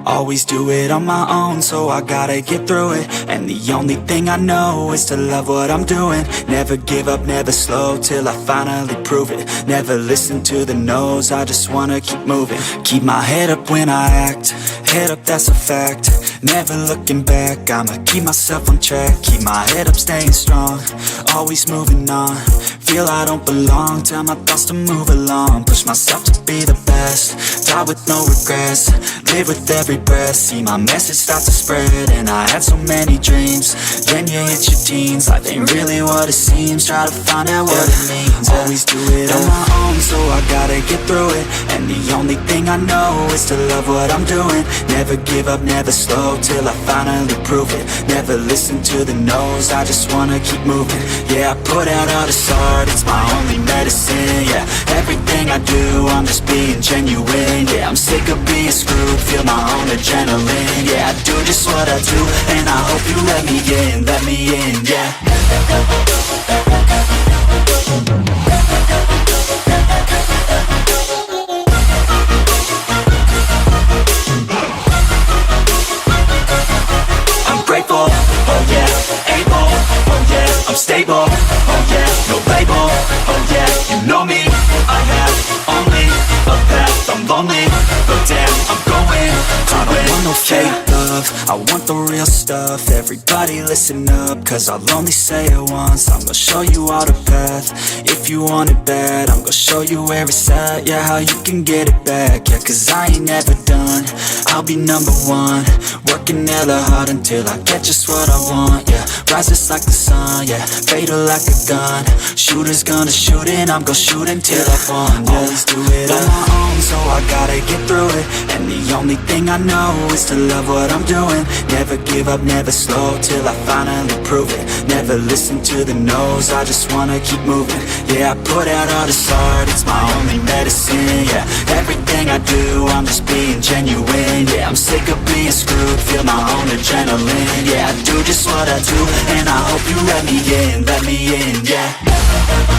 Always do it on my own, so I gotta get through it. And the only thing I know is to love what I'm doing. Never give up, never slow, till I finally prove it. Never listen to the no's, I just wanna keep moving. Keep my head up when I act, head up, that's a fact. Never looking back, I'ma keep myself on track. Keep my head up, staying strong, always moving on. Feel I don't belong, tell my thoughts to move along. Push myself to be the best, die with no regrets. Live with every breath, see my message start to spread. And I had so many dreams, then you hit your teens. Life ain't really what it seems, try to find out what it means. Always do it on my own, so I gotta get through it. And the only thing I know is to love what I'm doing. Never give up, never slow, till I finally prove it. Never listen to the no's, I just wanna keep moving. Yeah, I put out all this art, it's my only medicine. Yeah, everything I do, I'm just being genuine. Yeah, I'm sick of being screwed, feel my own adrenaline. Yeah, I do just what I do, and I hope you let me in, yeah. I'm grateful, oh yeah, able, oh yeah, I'm stable, oh yeah, no label, oh yeah, you know me, I have only a path, I'm lonely, but damn, I'm going to I don't want no fake love, I want the real stuff. Everybody listen up, cause I'll only say it once. I'm gonna show you all the path, if you want it bad. I'm gonna show you where it's at, yeah, how you can get it back. Yeah, cause I ain't never done, I'll be number one. Working hella hard until I get just what I want, yeah. Rises like the sun, yeah, fatal like a gun. Shooters gonna shoot and I'm gonna shoot until I won, yeah. Always do it on my own, so I gotta get through it. And the only thing I know is to love what I'm doing. Never give up, never slow, till I finally prove it. Never listen to the no's, I just wanna keep moving. Yeah, I put out all this art, it's my only medicine. Yeah, everything I do, I'm just being genuine. Yeah, I'm sick of being screwed, feel my own adrenaline. Yeah, I do just what I do, and I hope you let me in, yeah.